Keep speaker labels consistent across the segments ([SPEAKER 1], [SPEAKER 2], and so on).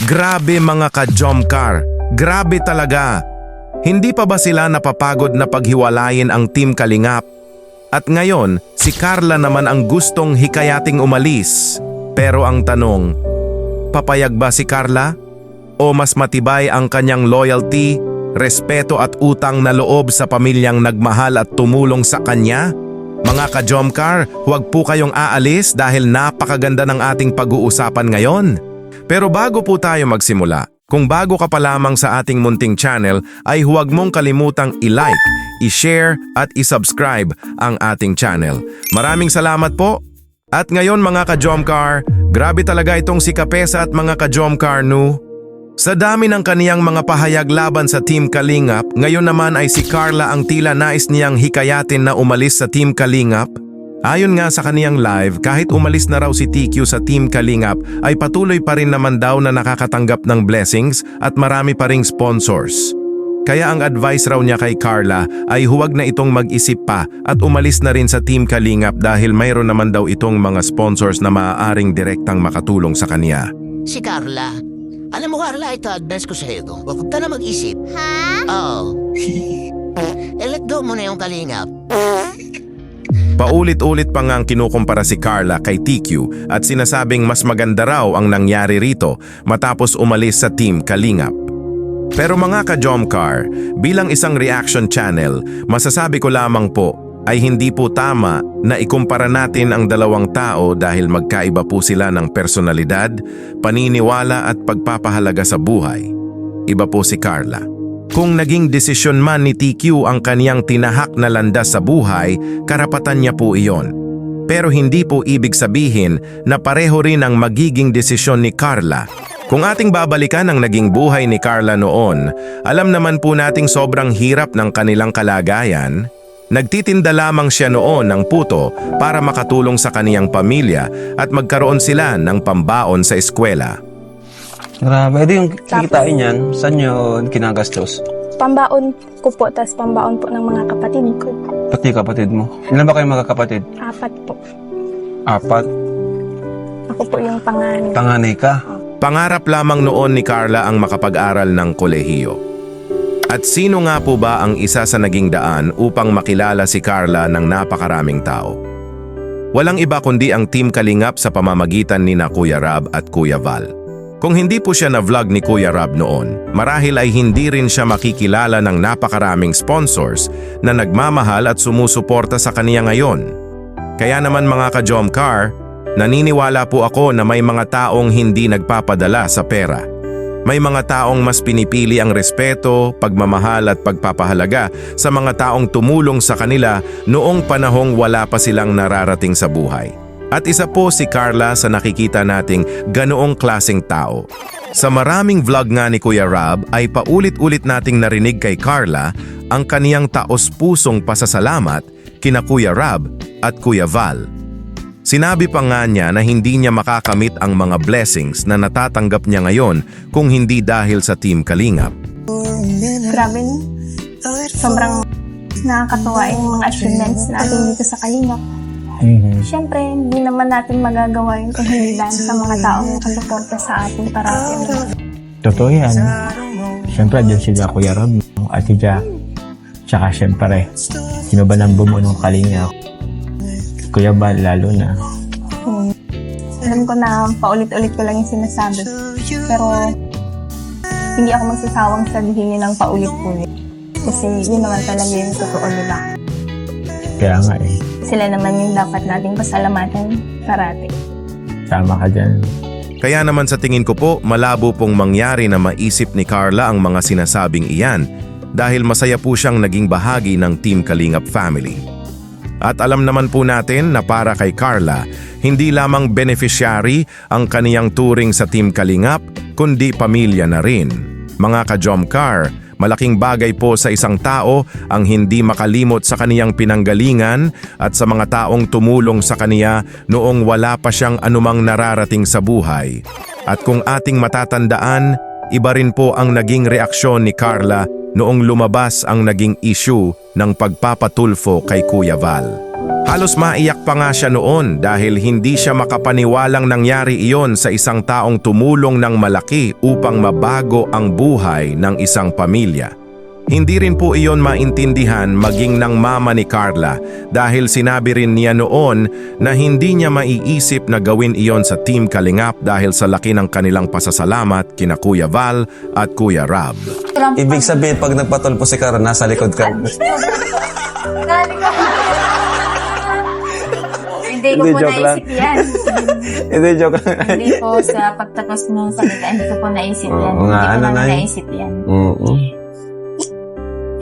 [SPEAKER 1] Grabe mga ka-Jomcar, grabe talaga. Hindi pa ba sila napapagod na paghiwalayin ang Team Kalingap? At ngayon, si Carla naman ang gustong hikayating umalis. Pero ang tanong, papayag ba si Carla? O mas matibay ang kanyang loyalty, respeto at utang na loob sa pamilyang nagmahal at tumulong sa kanya? Mga ka-Jomcar, huwag po kayong aalis dahil napakaganda ng ating pag-uusapan ngayon. Pero bago po tayo magsimula, kung bago ka pa lamang sa ating munting channel ay huwag mong kalimutang i-like, i-share at i-subscribe ang ating channel. Maraming salamat po! At ngayon mga ka-Jomcar, grabe talaga itong si Kapesa at mga ka-Jomcar no? Sa dami ng kaniyang mga pahayag laban sa Team Kalingap, ngayon naman ay si Carla ang tila nais niyang hikayatin na umalis sa Team Kalingap. Ayon nga sa kaniyang live, kahit umalis na raw si TQ sa Team Kalingap, ay patuloy pa rin naman daw na nakakatanggap ng blessings at marami pa ring sponsors. Kaya ang advice raw niya kay Carla ay huwag na itong mag-isip pa at umalis na rin sa Team Kalingap dahil mayroon naman daw itong mga sponsors na maaaring direktang makatulong sa kaniya.
[SPEAKER 2] Si Carla. Alam mo Carla, ito advice ko sa'yo to. Huwag ka na mag-isip.
[SPEAKER 3] Ha?
[SPEAKER 2] Oo. Let go mo na yung Kalingap.
[SPEAKER 1] Paulit-ulit pa ngang kinukumpara si Carla kay TQ at sinasabing mas maganda raw ang nangyari rito matapos umalis sa Team Kalingap. Pero mga ka-Jomcar, bilang isang reaction channel, masasabi ko lamang po ay hindi po tama na ikumpara natin ang dalawang tao dahil magkaiba po sila ng personalidad, paniniwala at pagpapahalaga sa buhay. Iba po si Carla. Kung naging desisyon man ni TQ ang kaniyang tinahak na landas sa buhay, karapatan niya po iyon. Pero hindi po ibig sabihin na pareho rin ang magiging desisyon ni Carla. Kung ating babalikan ang naging buhay ni Carla noon, alam naman po nating sobrang hirap ng kanilang kalagayan. Nagtitinda lamang siya noon ng puto para makatulong sa kaniyang pamilya at magkaroon sila ng pambaon sa eskwela.
[SPEAKER 4] Grabe, ito yung kikitain yan. Saan nyo ginagastos?
[SPEAKER 3] Pambaon ko po, tas pambaon po ng mga kapatid ko.
[SPEAKER 4] Pati kapatid mo. Ilan ba kayo magkakapatid?
[SPEAKER 3] 4 po.
[SPEAKER 4] 4?
[SPEAKER 3] Ako po yung panganay.
[SPEAKER 4] Panganay ka?
[SPEAKER 1] Pangarap lamang noon ni Carla ang makapag-aral ng kolehiyo. At sino nga po ba ang isa sa naging daan upang makilala si Carla ng napakaraming tao? Walang iba kundi ang Team Kalingap sa pamamagitan ni na Kuya Rab at Kuya Val. Kung hindi po siya na-vlog ni Kuya Rab noon, marahil ay hindi rin siya makikilala ng napakaraming sponsors na nagmamahal at sumusuporta sa kaniya ngayon. Kaya naman mga ka-Jomcar, naniniwala po ako na may mga taong hindi nagpapadala sa pera. May mga taong mas pinipili ang respeto, pagmamahal at pagpapahalaga sa mga taong tumulong sa kanila noong panahong wala pa silang nararating sa buhay. At isa po si Carla sa nakikita nating ganoong klaseng tao. Sa maraming vlog nga ni Kuya Rab ay paulit-ulit nating narinig kay Carla ang kaniyang taos-pusong pasasalamat kina Kuya Rab at Kuya Val. Sinabi pa nga niya na hindi niya makakamit ang mga blessings na natatanggap niya ngayon kung hindi dahil sa Team Kalingap.
[SPEAKER 3] Grabe no? Sobrang nakakatuwa yung mga achievements natin dito sa Kalingap. Siyempre, hindi naman natin magagawa yun kung hindi dahil sa mga taong nakasuporta sa ating parati.
[SPEAKER 5] Totoo yan. Siyempre, dyan sila Kuya Rob, Ate Jack. Tsaka siyempre, sino ba nang bumuno ng Kalingap? Kuya Bal, lalo na.
[SPEAKER 3] Alam ko na paulit-ulit ko lang yung sinasabi. Pero, hindi ako magsasawang sabihin yun ng paulit-ulit. Kasi yun naman talaga yung totoo nila.
[SPEAKER 5] Kaya nga eh.
[SPEAKER 3] Sila naman yung dapat nating pasalamatan parati.
[SPEAKER 5] Tama ka dyan.
[SPEAKER 1] Kaya naman sa tingin ko po, malabo pong mangyari na maisip ni Carla ang mga sinasabing iyan dahil masaya po siyang naging bahagi ng Team Kalingap family. At alam naman po natin na para kay Carla, hindi lamang beneficiary ang kaniyang turing sa Team Kalingap, kundi pamilya na rin. Mga ka-Jomcar, malaking bagay po sa isang tao ang hindi makalimot sa kaniyang pinanggalingan at sa mga taong tumulong sa kaniya noong wala pa siyang anumang nararating sa buhay. At kung ating matatandaan, iba rin po ang naging reaksyon ni Carla noong lumabas ang naging issue ng pagpapatulfo kay Kuya Val. Halos maiyak pa nga siya noon dahil hindi siya makapaniwalang nangyari iyon sa isang taong tumulong ng malaki upang mabago ang buhay ng isang pamilya. Hindi rin po iyon maintindihan maging ng mama ni Carla dahil sinabi rin niya noon na hindi niya maiisip na gawin iyon sa Team Kalingap dahil sa laki ng kanilang pasasalamat kina Kuya Val at Kuya Rab.
[SPEAKER 4] Ibig sabihin, pag nagpatulpo si Kara, nasa likod ka.
[SPEAKER 3] Hindi ko
[SPEAKER 4] Hindi,
[SPEAKER 3] po
[SPEAKER 4] joke lang.
[SPEAKER 3] naisip yan.
[SPEAKER 4] Hindi, joke lang.
[SPEAKER 3] Hindi po sa pagtapos ng salita, hindi ko po naisip yan.
[SPEAKER 4] Oo nga,
[SPEAKER 3] Hindi ko
[SPEAKER 4] ano
[SPEAKER 3] naman
[SPEAKER 4] na yun?
[SPEAKER 3] naisip yan.
[SPEAKER 4] Oo.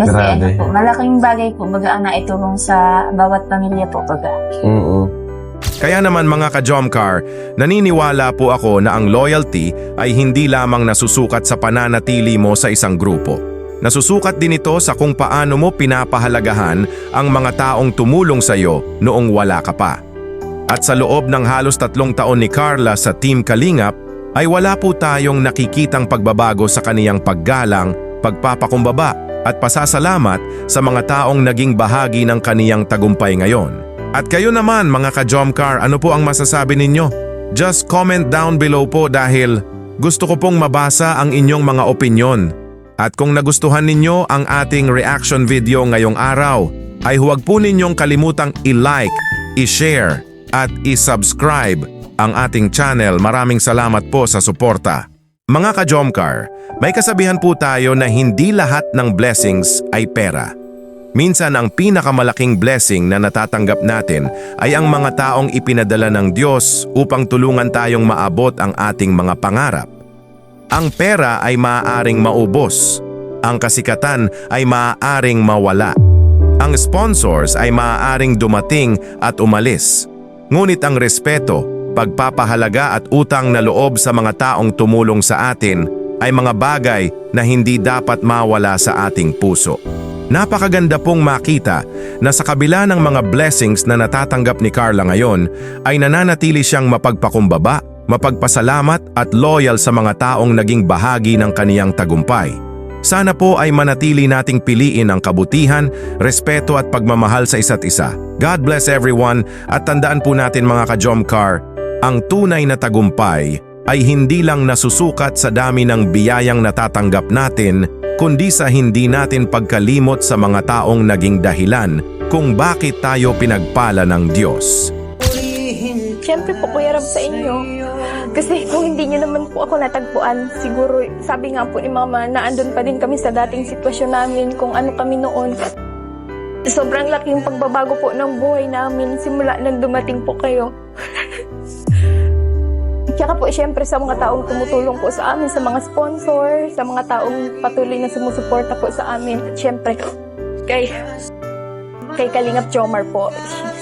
[SPEAKER 3] Kasi
[SPEAKER 4] Grabe.
[SPEAKER 3] ano po, malaking bagay po baga ang naitulong sa bawat pamilya po baga.
[SPEAKER 4] Oo.
[SPEAKER 1] Kaya naman mga ka-Jomcar, naniniwala po ako na ang loyalty ay hindi lamang nasusukat sa pananatili mo sa isang grupo. Nasusukat din ito sa kung paano mo pinapahalagahan ang mga taong tumulong sa iyo noong wala ka pa. At sa loob ng halos 3 taon ni Carla sa Team Kalingap, ay wala po tayong nakikitang pagbabago sa kaniyang paggalang, pagpapakumbaba at pasasalamat sa mga taong naging bahagi ng kaniyang tagumpay ngayon. At kayo naman mga ka-Jomcar, ano po ang masasabi ninyo? Just comment down below po dahil gusto ko pong mabasa ang inyong mga opinyon. At kung nagustuhan ninyo ang ating reaction video ngayong araw, ay huwag po ninyong kalimutang i-like, i-share at i-subscribe ang ating channel. Maraming salamat po sa suporta. Mga ka-Jomcar, may kasabihan po tayo na hindi lahat ng blessings ay pera. Minsan ang pinakamalaking blessing na natatanggap natin ay ang mga taong ipinadala ng Diyos upang tulungan tayong maabot ang ating mga pangarap. Ang pera ay maaaring maubos. Ang kasikatan ay maaaring mawala. Ang sponsors ay maaaring dumating at umalis. Ngunit ang respeto, pagpapahalaga at utang na loob sa mga taong tumulong sa atin ay mga bagay na hindi dapat mawala sa ating puso. Napakaganda pong makita na sa kabila ng mga blessings na natatanggap ni Carla ngayon ay nananatili siyang mapagpakumbaba, mapagpasalamat at loyal sa mga taong naging bahagi ng kaniyang tagumpay. Sana po ay manatili nating piliin ang kabutihan, respeto at pagmamahal sa isa't isa. God bless everyone at tandaan po natin mga ka-Jomcar, ang tunay na tagumpay ay hindi lang nasusukat sa dami ng biyayang natatanggap natin, kundi sa hindi natin pagkalimot sa mga taong naging dahilan kung bakit tayo pinagpala ng Diyos.
[SPEAKER 3] Siyempre po Kuya Rab sa inyo. Kasi kung hindi niyo naman po ako natagpuan, siguro sabi nga po ni Mama na andun pa din kami sa dating sitwasyon namin kung ano kami noon. Sobrang laking pagbabago po ng buhay namin simula nang dumating po kayo. Tsaka po siyempre sa mga taong tumutulong po sa amin, sa mga sponsor, sa mga taong patuloy na sumusuporta po sa amin. At siyempre kay Kalingap Jomar po.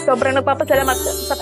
[SPEAKER 3] Sobrang nagpapasalamat sa